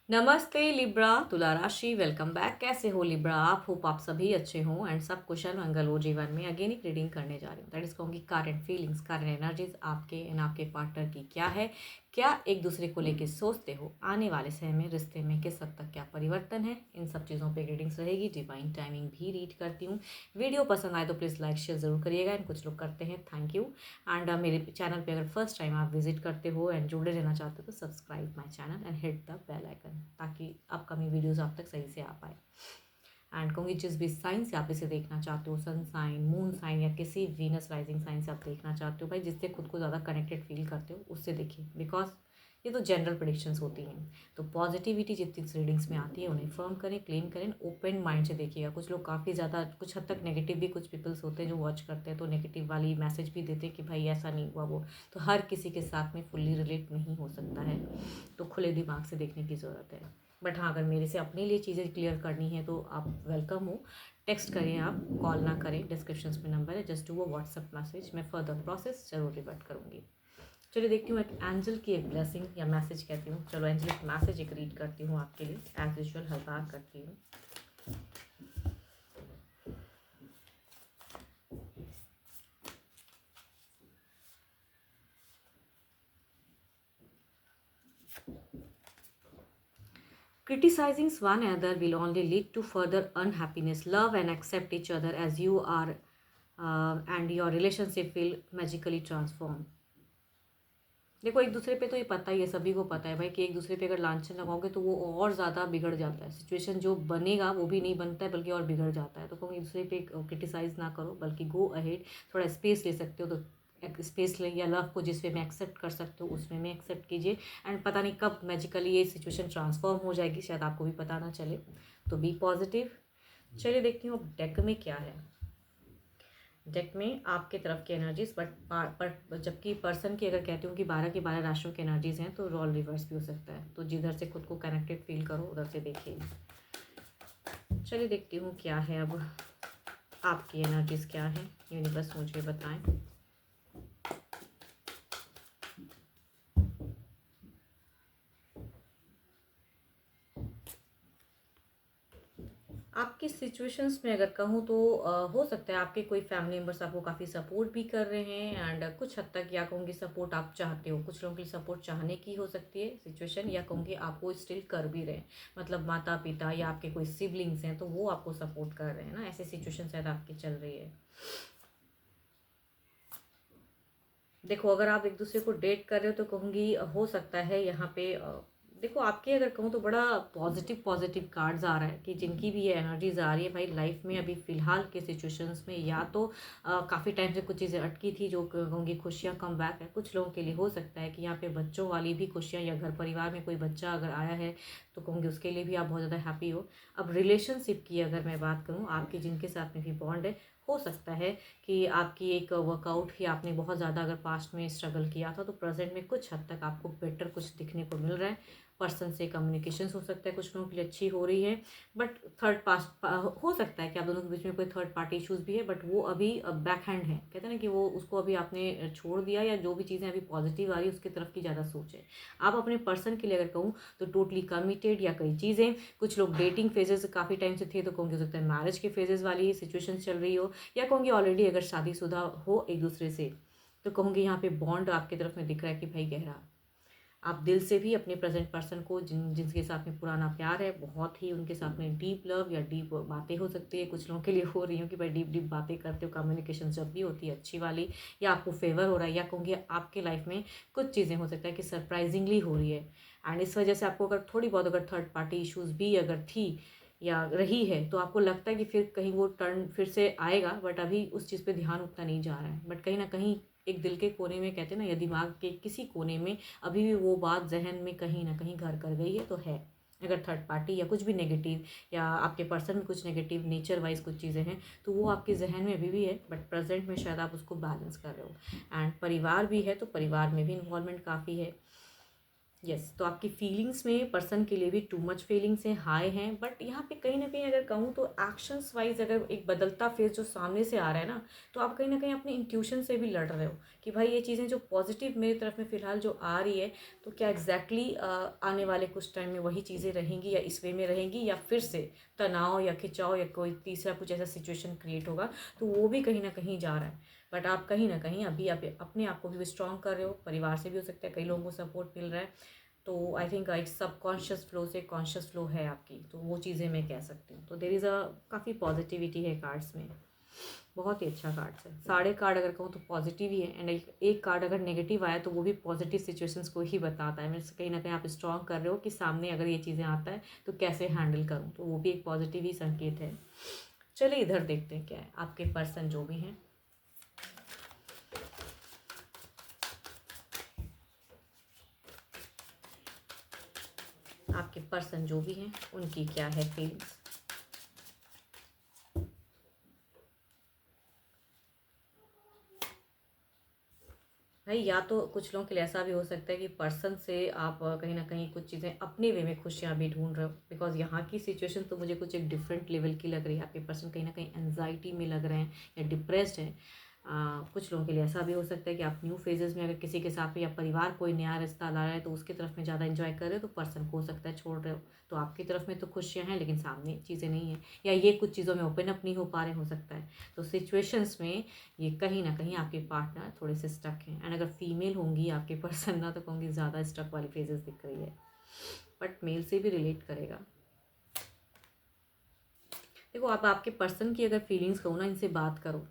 नमस्ते लिब्रा तुला राशि, वेलकम बैक। कैसे हो लिब्रा आप? होप आप सभी अच्छे हों एंड सब कुशल मंगल हो जीवन में। अगेन एक रीडिंग करने जा रही हूँ। दैट इज कहूँगी करंट फीलिंग्स, करंट एनर्जीज आपके एंड आपके पार्टनर की क्या है, क्या एक दूसरे को लेके सोचते हो, आने वाले समय में रिश्ते में किस हद तक क्या परिवर्तन है, इन सब चीज़ों पे रीडिंग्स रहेगी। डिवाइन टाइमिंग भी रीड करती हूँ। वीडियो पसंद आए तो प्लीज़ लाइक शेयर ज़रूर करिएगा एंड कुछ लोग करते हैं, थैंक यू। एंड मेरे चैनल पे अगर फर्स्ट टाइम आप विजिट करते हो एंड जुड़े रहना चाहते हो तो subscribe my channel and hit the bell icon, ताकि अपकमिंग वीडियोस आप तक सही से आ पाए। एंड कहूँगी जिस भी साइन से आप इसे देखना चाहते हो, सन साइन, मून साइन या किसी वीनस राइजिंग साइन से आप देखना चाहते हो, भाई जिससे खुद को ज़्यादा कनेक्टेड फील करते हो उससे देखिए, बिकॉज ये तो जनरल प्रेडिक्शंस होती हैं। तो पॉजिटिविटी जितनी इस रीडिंग्स में आती है उन्हें फर्म करें, क्लेम करें, ओपन माइंड से देखिएगा। कुछ लोग काफ़ी ज़्यादा कुछ हद तक नेगेटिव भी कुछ पीपल्स होते हैं जो वॉच करते हैं, तो नेगेटिव वाली मैसेज भी देते हैं कि भाई ऐसा नहीं हुआ वो। तो हर किसी के साथ में फुल्ली रिलेट नहीं हो सकता है, तो खुले दिमाग से देखने की ज़रूरत है। बट हाँ, अगर मेरे से अपने लिए चीज़ें क्लियर करनी है तो आप वेलकम हो। टेक्स्ट करें, आप कॉल ना करें। डिस्क्रिप्शन में नंबर है, just do a WhatsApp message, मैं फर्दर प्रोसेस जरूर रिवर्ट करूँगी। चलिए देखती हूँ एक एंजल की एक ब्लेसिंग या मैसेज कहती हूँ। चलो एंजल एक मैसेज एक रीड करती हूँ आपके लिए, एज यूजुअल हर बार करती हूँ। Criticizing one another will only lead to further unhappiness. Love and accept each other as you are, and your relationship will magically transform. देखो, एक दूसरे पे तो ये पता ही है, सभी को पता है भाई कि एक दूसरे पे अगर लांछन लगाओगे तो वो और ज़्यादा बिगड़ जाता है। सिचुएशन जो बनेगा वो भी नहीं बनता है, बल्कि और बिगड़ जाता है। तो कहूँगी एक दूसरे पे क्रिटिसाइज़ ना करो, बल्कि गो अहेड, थोड़ा स्पेस ले सकते हो तो स्पेस ले, या लव को जिस वे में एक्सेप्ट कर सकते हो उसमें में एक्सेप्ट कीजिए। एंड पता नहीं कब मैजिकली ये सिचुएशन ट्रांसफॉर्म हो जाएगी, शायद आपको भी पता ना चले। तो बी पॉजिटिव। चलिए देखती हूँ अब डेक में क्या है। डेक में आपके तरफ की एनर्जीज, बट जबकि पर्सन की अगर कहती हूँ कि 12 की 12 राशियों की एनर्जीज हैं, तो रोल रिवर्स भी हो सकता है। तो जिधर से खुद को कनेक्टेड फील करो उधर से देखिए। चलिए देखती हूँ क्या है अब आपकी एनर्जीज क्या है, यूनिवर्स मुझे बताएं। आपकी सिचुएशंस में अगर कहूँ तो हो सकता है आपके कोई फैमिली मेम्बर्स आपको काफ़ी सपोर्ट भी कर रहे हैं, एंड कुछ हद तक या कहूँगी सपोर्ट आप चाहते हो। कुछ लोगों के लिए सपोर्ट चाहने की हो सकती है सिचुएशन, या कहूँगी आपको स्टिल कर भी रहे हैं। मतलब माता पिता या आपके कोई सिबलिंग्स हैं तो वो आपको सपोर्ट कर रहे हैं ना, ऐसी सिचुएशन शायद आपकी चल रही है। देखो, अगर आप एक दूसरे को डेट कर रहे हो तो कहूँगी हो सकता है यहाँ पे देखो आपके अगर कहूँ तो बड़ा पॉजिटिव पॉजिटिव कार्ड्स आ रहा है कि जिनकी भी ये एनर्जीज आ रही है भाई लाइफ में अभी फ़िलहाल के सिचुएशंस में, या तो काफ़ी टाइम से कुछ चीज़ें अटकी थी जो कहूँगी खुशियाँ कम बैक है। कुछ लोगों के लिए हो सकता है कि यहाँ पे बच्चों वाली भी खुशियाँ, या घर परिवार में कोई बच्चा अगर आया है तो कहूँगी उसके लिए भी आप बहुत ज़्यादा हैप्पी हो। अब रिलेशनशिप की अगर मैं बात करूँ, आपकी जिनके साथ में भी बॉन्ड है, हो सकता है कि आपकी एक वर्कआउट ही आपने बहुत ज़्यादा अगर पास्ट में स्ट्रगल किया था तो प्रेजेंट में कुछ हद तक आपको बेटर कुछ दिखने को मिल रहा है। पर्सन से कम्युनिकेशन हो सकता है कुछ लोगों के लिए अच्छी हो रही है, बट थर्ड पास्ट हो सकता है कि आप दोनों के बीच में कोई थर्ड पार्टी इशूज़ भी है, बट वो अभी बैक हैंड है। कहते हैं ना कि वो उसको अभी आपने छोड़ दिया, या जो भी चीज़ें अभी पॉजिटिव आ रही है उसकी तरफ की ज़्यादा सोच है। आप अपने पर्सन के लिए अगर कहूँ तो टोटली कमिटेड, या कई चीज़ें, कुछ लोग डेटिंग फेजेस काफ़ी टाइम से थे तो कहूँगी हो सकता है मैरिज के फेजेस वाली सिचुएशन चल रही हो, या कहूँगी ऑलरेडी अगर शादीशुदा हो एक दूसरे से, तो कहूँगी यहाँ पे बॉन्ड आपकी तरफ में दिख रहा है कि भाई गहरा, आप दिल से भी अपने प्रेजेंट पर्सन को जिनके साथ में पुराना प्यार है, बहुत ही उनके साथ में डीप लव या डीप बातें हो सकती है। कुछ लोगों के लिए हो रही हो कि भाई डीप डीप बातें करते हो, कम्युनिकेशन जब भी होती है अच्छी वाली, या आपको फेवर हो रहा है, या कहूँगी आपके लाइफ में कुछ चीज़ें हो सकता है कि सरप्राइजिंगली हो रही है। एंड इस वजह से आपको अगर थोड़ी बहुत अगर थर्ड पार्टी इशूज़ भी अगर थी या रही है तो आपको लगता है कि फिर कहीं वो टर्न फिर से आएगा, बट अभी उस चीज़ पे ध्यान उतना नहीं जा रहा है। बट कहीं ना कहीं एक दिल के कोने में, कहते हैं ना, या दिमाग के किसी कोने में अभी भी वो बात जहन में कहीं ना कहीं घर कर गई है, तो है। अगर थर्ड पार्टी या कुछ भी नेगेटिव, या आपके पर्सन में कुछ नेगेटिव नेचर वाइज कुछ चीज़ें हैं तो वो आपके जहन में अभी भी है, बट प्रेजेंट में शायद आप उसको बैलेंस कर रहे हो। एंड परिवार भी है तो परिवार में भी इन्वॉल्वमेंट काफ़ी है। यस, तो आपकी फीलिंग्स में पर्सन के लिए भी टू मच फीलिंग्स हैं, हाई हैं, बट यहाँ पे कहीं ना कहीं अगर कहूँ तो एक्शंस वाइज अगर एक बदलता फेस जो सामने से आ रहा है ना, तो आप कहीं ना कहीं अपने इंट्यूशन से भी लड़ रहे हो कि भाई ये चीज़ें जो पॉजिटिव मेरी तरफ में फ़िलहाल जो आ रही है, तो क्या एग्जैक्टली आने वाले कुछ टाइम में वही चीज़ें रहेंगी या इस वे में रहेंगी, या फिर से तनाव या खिंचाव या कोई तीसरा कुछ ऐसा सिचुएशन क्रिएट होगा, तो वो भी कहीं ना कहीं जा रहा है। बट आप कहीं ना कहीं अभी आप अपने आप को भी स्ट्रॉन्ग कर रहे हो, परिवार से भी हो सकता है, कई लोगों को सपोर्ट मिल रहा है, तो आई थिंक एक सबकॉन्शियस फ्लो से कॉन्शियस फ्लो है आपकी, तो वो चीज़ें मैं कह सकती हूँ। तो देर इज़ अ काफ़ी पॉजिटिविटी है कार्ड्स में, बहुत ही अच्छा कार्ड्स है। सारे कार्ड अगर कहूँ तो पॉजिटिव ही है, एंड एक कार्ड अगर नेगेटिव आया तो वो भी पॉजिटिव सिचुएशंस को ही बताता है। मीन्स कहीं ना कहीं आप स्ट्रॉन्ग कर रहे हो कि सामने अगर ये चीज़ें आता है तो कैसे हैंडल करूँ, तो वो भी एक पॉजिटिव ही संकेत है। चलिए इधर देखते हैं क्या है आपके पर्सन जो भी हैं। आपके पर्सन जो भी हैं उनकी क्या है फीलिंग्स। भाई या तो कुछ लोगों के लिए ऐसा भी हो सकता है कि पर्सन से आप कहीं ना कहीं कुछ चीज़ें अपने वे में खुशियाँ भी ढूंढ रहे हो, बिकॉज यहाँ की सिचुएशन तो मुझे कुछ एक डिफरेंट लेवल की लग रही है। आपके पर्सन कहीं ना कहीं एनजाइटी में लग रहे हैं या डिप्रेस्ड हैं। कुछ लोगों के लिए ऐसा भी हो सकता है कि आप न्यू फेजेस में अगर किसी के साथ या परिवार कोई नया रिश्ता ला रहा है तो उसकी तरफ में ज़्यादा इंजॉय कर रहे हो, तो पर्सन को हो सकता है छोड़ रहे हो, तो आपकी तरफ में तो खुशियाँ हैं लेकिन सामने चीज़ें नहीं हैं, या ये कुछ चीज़ों में ओपन अप नहीं हो पा रहे हो सकता है। तो सिचुएशंस में ये कहीं ना कहीं आपके पार्टनर थोड़े से स्टक हैं, एंड अगर फीमेल होंगी आपके पर्सन ना, तो कहूँगी ज़्यादा स्टक वाली फेजेस दिख रही है, बट मेल से भी रिलेट करेगा। देखो आप आपके पर्सन की अगर फीलिंग्स कहो ना, इनसे बात करो।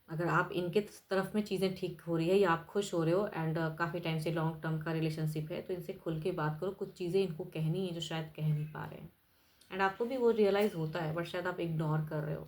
अगर आप इनके तरफ में चीज़ें ठीक हो रही है या आप खुश हो रहे हो, एंड काफ़ी टाइम से लॉन्ग टर्म का रिलेशनशिप है, तो इनसे खुल के बात करो। कुछ चीज़ें इनको कहनी है जो शायद कह नहीं पा रहे हैं, एंड आपको भी वो रियलाइज़ होता है, बट शायद आप इग्नोर कर रहे हो।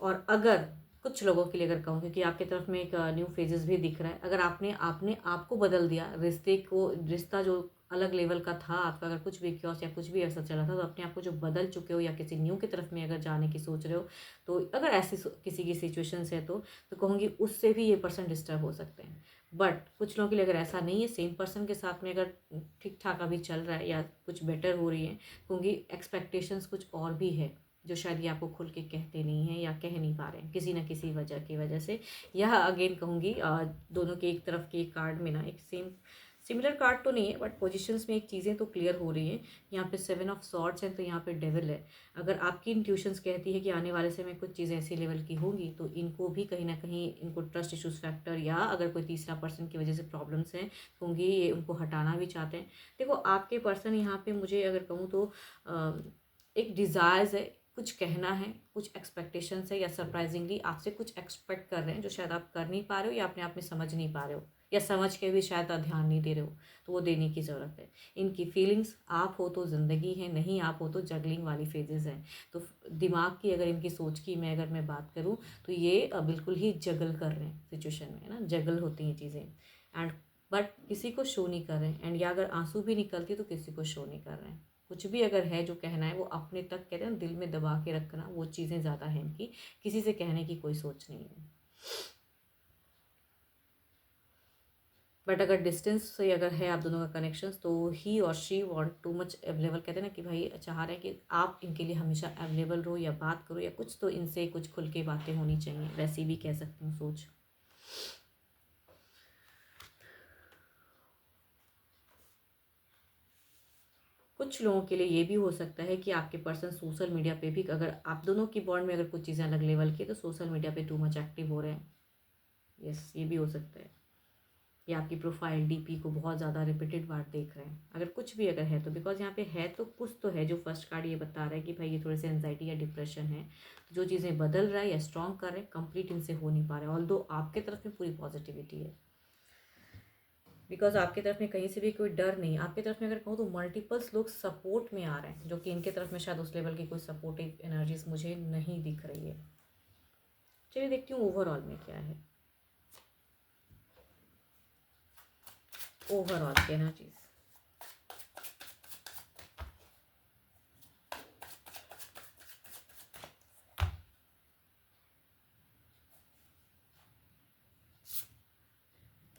और अगर कुछ लोगों के लिए अगर कहूँ, क्योंकि आपकी तरफ में एक न्यू फेजेस भी दिख रहा है, अगर आपने आपने आपको बदल दिया, रिश्ते को, रिश्ता जो अलग लेवल का था आपका, अगर कुछ भी क्योस या कुछ भी ऐसा चला था, तो अपने आप को जो बदल चुके हो या किसी न्यू की तरफ में अगर जाने की सोच रहे हो, तो अगर ऐसी किसी की सिचुएशन है तो कहूँगी उससे भी ये पर्सन डिस्टर्ब हो सकते हैं। बट कुछ लोगों के लिए अगर ऐसा नहीं है, सेम पर्सन के साथ में अगर ठीक ठाक अभी चल रहा है या कुछ बेटर हो रही है, कहूँगी एक्सपेक्टेशंस कुछ और भी है जो शायद ये आपको खुल के कहते नहीं हैं या कह नहीं पा रहे हैं किसी न किसी वजह की वजह से। यह अगेन कहूँगी दोनों के एक तरफ के कार्ड में ना एक सिमिलर कार्ड तो नहीं है, बट पोजीशंस में एक चीज़ें तो क्लियर हो रही हैं। यहाँ पे 7 ऑफ सॉर्ड्स हैं, तो यहाँ पे डेविल है। अगर आपकी इंट्यूशंस कहती है कि आने वाले समय में कुछ चीज़ें ऐसी लेवल की होंगी, तो इनको भी कहीं ना कहीं इनको ट्रस्ट इशूज़ फैक्टर या अगर कोई तीसरा पर्सन की वजह से प्रॉब्लम्स हैं होंगी, ये उनको हटाना भी चाहते हैं। देखो आपके पर्सन यहाँ पे मुझे अगर कहूँ तो एक डिज़ायर्स है, कुछ कहना है, कुछ एक्सपेक्टेशंस है, या सरप्राइजिंगली आपसे कुछ एक्सपेक्ट कर रहे हैं जो शायद आप कर नहीं पा रहे हो या अपने आप में समझ नहीं पा रहे हो, या समझ के भी शायद आप ध्यान नहीं दे रहे हो, तो वो देने की ज़रूरत है। इनकी फीलिंग्स आप हो तो ज़िंदगी है, नहीं आप हो तो जगलिंग वाली फेजेस हैं। तो दिमाग की अगर इनकी सोच की अगर मैं बात करूँ, तो ये बिल्कुल ही जगल कर रहे हैं सिचुएशन में, है ना, जगल होती हैं चीज़ें, एंड बट किसी को शो नहीं कर रहे हैं, एंड या अगर आंसू भी निकलती तो किसी को शो नहीं कर रहे हैं। कुछ भी अगर है जो कहना है वो अपने तक, कहते हैं ना, दिल में दबा के रखना, वो चीज़ें ज़्यादा हैं इनकी, किसी से कहने की कोई सोच नहीं है। बट अगर डिस्टेंस से अगर है आप दोनों का कनेक्शन, तो ही और she want too much available, कहते हैं ना कि भाई चाह रहे हैं कि आप इनके लिए हमेशा अवेलेबल रहो या बात करो, या कुछ तो इनसे कुछ खुल के बातें होनी चाहिए, वैसी भी कह सकती हूँ सोच। कुछ लोगों के लिए ये भी हो सकता है कि आपके पर्सन सोशल मीडिया पे भी, अगर आप दोनों की बॉन्ड में अगर कुछ चीज़ें अलग लेवल की, तो सोशल मीडिया पे टू मच एक्टिव हो रहे हैं। यस, ये भी हो सकता है। या आपकी प्रोफाइल डीपी को बहुत ज़्यादा रिपीटेड बार देख रहे हैं, अगर कुछ भी अगर है तो, बिकॉज यहाँ पे है तो कुछ तो है जो फर्स्ट कार्ड ये बता रहा है कि भाई ये थोड़े से एंजाइटी या डिप्रेशन है, तो जो चीज़ें बदल रहा है या स्ट्रॉन्ग कर रहे हैं, कंप्लीट इनसे हो नहीं पा रहा है, ऑल्दो आपके तरफ में पूरी पॉजिटिविटी है, बिकॉज आपकी तरफ में कहीं से भी कोई डर नहीं। आपकी तरफ में अगर कहूँ तो मल्टीपल्स लोग सपोर्ट में आ रहे हैं, जो कि इनके तरफ में शायद उस लेवल की कोई सपोर्टिव एनर्जीज मुझे नहीं दिख रही है। चलिए देखती हूँ ओवरऑल में क्या है, ओवरऑल की एनर्जीज।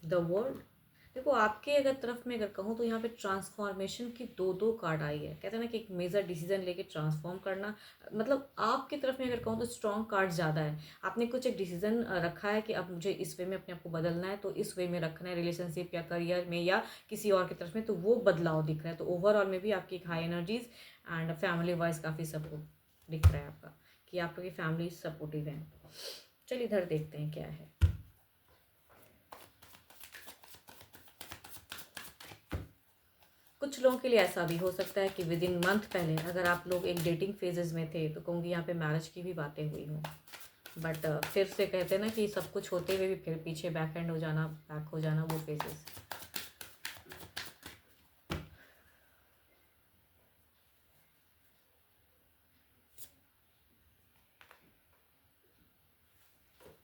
The world. देखो आपके अगर तरफ में अगर कहूँ तो यहाँ पे ट्रांसफॉर्मेशन की दो दो कार्ड आई है। कहते हैं ना कि एक मेजर डिसीजन लेके ट्रांसफॉर्म करना, मतलब आपकी तरफ में अगर कहूँ तो स्ट्रॉन्ग कार्ड ज़्यादा है। आपने कुछ एक डिसीजन रखा है कि अब मुझे इस वे में अपने आप को बदलना है, तो इस वे में रखना है रिलेशनशिप या करियर में या किसी और की तरफ में, तो वो बदलाव दिख रहा है। तो ओवरऑल में भी आपकी एक high energies and family wise काफ़ी सपोर्ट दिख रहा है आपका, कि आपकी फैमिली सपोर्टिव है। चलिए इधर देखते हैं क्या है। कुछ लोगों के लिए ऐसा भी हो सकता है कि विद इन मंथ पहले अगर आप लोग एक डेटिंग फेजेस में थे तो कहूँगी यहाँ पे मैरिज की भी बातें हुई हों। बट फिर से कहते हैं ना कि सब कुछ होते हुए भी फिर पीछे बैक एंड हो जाना, बैक हो जाना, वो फेजेस।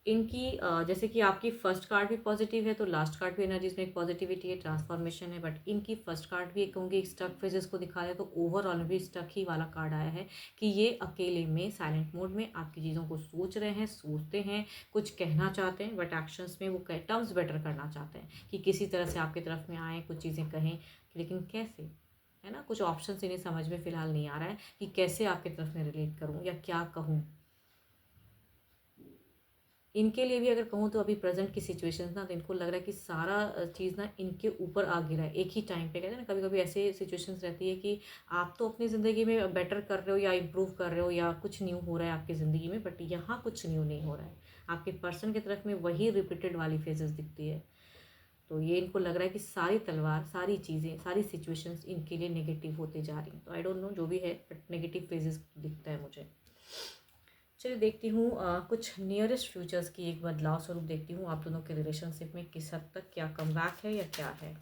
इनकी जैसे कि आपकी फर्स्ट कार्ड भी पॉजिटिव है तो लास्ट कार्ड भी एनर्जीज में एक पॉजिटिविटी है, ट्रांसफॉर्मेशन है। बट इनकी फर्स्ट कार्ड भी एक कहूँगी स्टक फेजेस को दिखा रहा है, तो ओवरऑल में भी स्टक ही वाला कार्ड आया है कि ये अकेले में साइलेंट मोड में आपकी चीज़ों को सोच रहे हैं, सोचते हैं, कुछ कहना चाहते हैं, बट एक्शंस में वो टर्म्स बेटर करना चाहते हैं कि किसी तरह से आपकी तरफ में आए, कुछ चीज़ें कहें, लेकिन कैसे, है ना। कुछ ऑप्शन इन्हें समझ में फ़िलहाल नहीं आ रहा है कि कैसे आपकी तरफ में रिलेट करूँ या क्या कहूँ। इनके लिए भी अगर कहूँ तो अभी प्रेजेंट की सिचुएशन ना, तो इनको लग रहा है कि सारा चीज़ ना इनके ऊपर आ गिरा है एक ही टाइम पे। कहते हैं ना कभी कभी ऐसे सिचुएशंस रहती है कि आप तो अपनी ज़िंदगी में बेटर कर रहे हो या इम्प्रूव कर रहे हो या कुछ न्यू हो रहा है आपकी ज़िंदगी में, बट यहाँ कुछ न्यू नहीं हो रहा है। आपके पर्सन की तरफ में वही रिपीटेड वाली फेजेस दिखती है। तो ये इनको लग रहा है कि सारी तलवार, सारी चीज़ें, सारी सिचुएशंस इनके लिए नेगेटिव होते जा रही हैं। तो आई डोंट नो जो भी है, बट नेगेटिव फेजेस दिखता है मुझे। चलिए देखती हूँ कुछ नियरेस्ट फ्यूचर्स की एक बदलाव स्वरूप देखती हूँ आप दोनों के रिलेशनशिप में किस हद तक क्या कमबैक है या क्या है।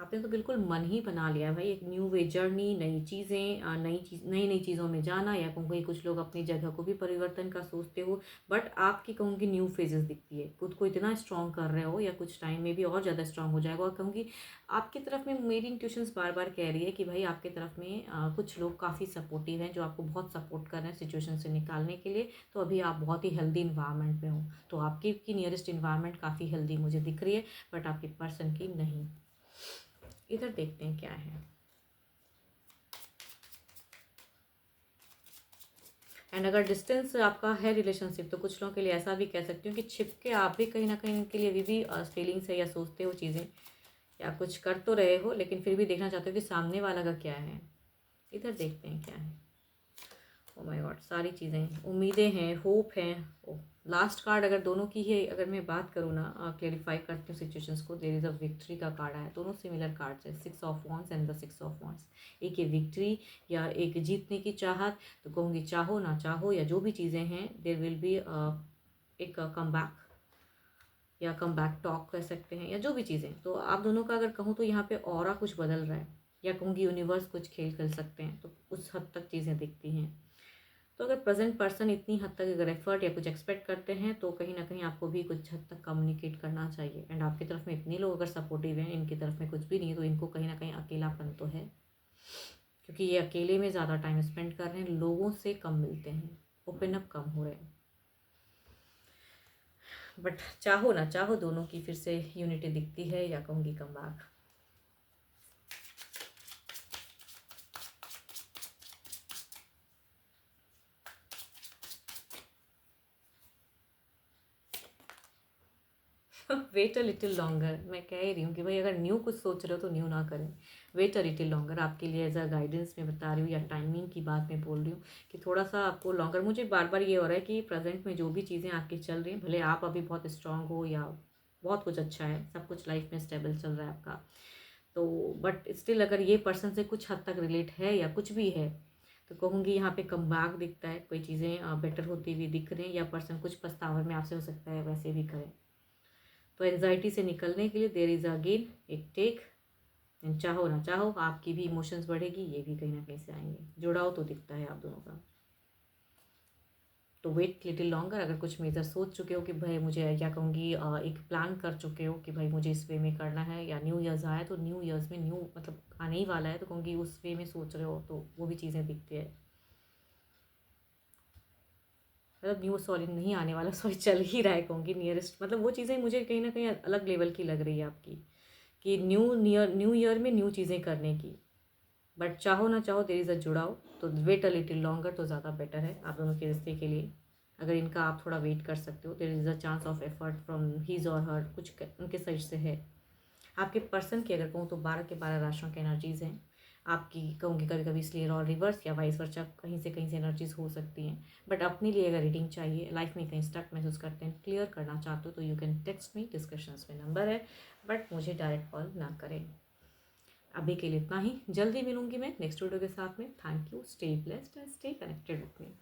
आपने तो बिल्कुल मन ही बना लिया भाई, एक न्यू वे जर्नी, नई चीज़ें, नई नई चीज़ों में जाना, या कहूँगी कुछ लोग अपनी जगह को भी परिवर्तन का सोचते हो। बट आपकी कहूँगी न्यू फेजेस दिखती है, खुद को इतना स्ट्रॉन्ग कर रहे हो या कुछ टाइम में भी और ज़्यादा स्ट्रॉन्ग हो जाएगा। और कहूँगी आपकी तरफ में मेरी इंट्यूशंस बार बार कह रही है कि भाई आपकी तरफ में कुछ लोग काफ़ी सपोर्टिव हैं, जो आपको बहुत सपोर्ट कर रहे हैं सिचुएशन से निकालने के लिए। तो अभी आप बहुत ही हेल्दी इन्वायरमेंट में हो, तो आपकी नियरेस्ट इन्वायरमेंट काफ़ी हेल्दी मुझे दिख रही है, बट आपके पर्सन की नहीं। इधर देखते हैं क्या है। एंड अगर डिस्टेंस आपका है रिलेशनशिप, तो कुछ लोगों के लिए ऐसा भी कह सकती हूँ कि छिप के आप भी कहीं ना कहीं इनके लिए अभी भी फीलिंग्स है या सोचते हो चीज़ें, या कुछ कर तो रहे हो लेकिन फिर भी देखना चाहते हो कि सामने वाला का क्या है। इधर देखते हैं क्या है। ओ माय गॉड, सारी चीज़ें, उम्मीदें हैं, होप हैं। ओ, लास्ट कार्ड अगर दोनों की है, अगर मैं बात करूँ ना, क्लेरिफाई करती हूँ सिचुएशंस को। देयर इज़ अ विक्ट्री का कार्ड है, दोनों सिमिलर कार्ड्स है, 6 of wands and the 6 of wands. एक ये विक्ट्री या एक जीतने की चाहत, तो कहूँगी चाहो ना चाहो या जो भी चीज़ें हैं, देयर विल बी एक कम बैक या कम बैक टॉक कह सकते हैं, या जो भी चीज़ें। तो आप दोनों का अगर कहूँ तो यहाँ पे ऑरा कुछ बदल रहा है, या कहूँगी यूनिवर्स कुछ खेल कर सकते हैं, तो उस हद तक चीज़ें दिखती हैं। तो अगर प्रेजेंट पर्सन इतनी हद तक अगर एफर्ट या कुछ एक्सपेक्ट करते हैं, तो कहीं ना कहीं आपको भी कुछ हद तक कम्युनिकेट करना चाहिए। एंड आपकी तरफ में इतने लोग अगर सपोर्टिव हैं, इनकी तरफ में कुछ भी नहीं है, तो इनको कहीं ना कहीं अकेलापन तो है, क्योंकि ये अकेले में ज़्यादा टाइम स्पेंड कर रहे हैं, लोगों से कम मिलते हैं, ओपन अप कम हो रहे हैं। बट चाहो ना चाहो दोनों की फिर से यूनिटी दिखती है, या कहूँगी come back. Wait a little longer. मैं कह ही रही हूँ कि भाई अगर न्यू कुछ सोच रहे हो तो न्यू ना करें, वेट अ लिटिल लॉन्गर। आपके लिए एज अ गाइडेंस में बता रही हूँ, या टाइमिंग की बात में बोल रही हूँ कि थोड़ा सा आपको लॉन्गर। मुझे बार बार ये हो रहा है कि प्रेजेंट में जो भी चीज़ें आपकी चल रही हैं, भले आप अभी बहुत स्ट्रांग हो या बहुत कुछ अच्छा है, सब कुछ लाइफ में स्टेबल चल रहा है आपका, तो बट स्टिल अगर ये पर्सन से कुछ हद तक रिलेट है या कुछ भी है, तो कहूँगी यहाँ पे कम बैक दिखता है, कोई चीज़ें बेटर होती हुई दिख रही हैं, या पर्सन कुछ पछतावा में आपसे हो सकता है वैसे भी करें। तो एनजाइटी से निकलने के लिए देयर इज़ अगेन एक टेक। एंड चाहो ना चाहो आपकी भी इमोशंस बढ़ेगी, ये भी कहीं ना कहीं से आएंगे, जुड़ाव तो दिखता है आप दोनों का। तो वेट लिटिल लॉन्गर। अगर कुछ मेजर सोच चुके हो कि भाई मुझे क्या कहूँगी एक प्लान कर चुके हो कि भाई मुझे इस वे में करना है, या न्यू ईयर्स आया तो न्यू ईयर्स में न्यू मतलब आने ही वाला है तो कहूँगी उस वे में सोच रहे हो तो वो भी चीज़ें दिखती है। मतलब न्यू सॉरी नहीं आने वाला, सॉरी चल ही रहा है कहूँगी नियरेस्ट, मतलब वो चीज़ें मुझे कहीं ना कहीं अलग लेवल की लग रही है आपकी कि न्यू ईयर में न्यू चीज़ें करने की। बट चाहो ना चाहो देयर इज़ अ जुड़ाव, तो वेट अ लिटिल लॉन्गर तो ज़्यादा बेटर है आप दोनों के रिश्ते के लिए। अगर इनका आप थोड़ा वेट कर सकते हो, there is a chance of effort from his और हर, उनके साइड से है। आपके पर्सन की अगर कहूँ तो 12 के 12 राशियों की एनर्जीज़ हैं आपकी, कहूँगी कभी कभी इसलिए और रिवर्स या वाइस वर्सा कहीं से एनर्जीज हो सकती हैं। बट अपने लिए अगर रीडिंग चाहिए, लाइफ में कहीं स्टक महसूस करते हैं, क्लियर करना चाहते हो तो you can text me, discussions में नंबर है, बट मुझे डायरेक्ट कॉल ना करें। अभी के लिए इतना ही, जल्दी मिलूंगी मैं नेक्स्ट वीडियो के साथ में। Thank you, stay blessed and stay connected with me.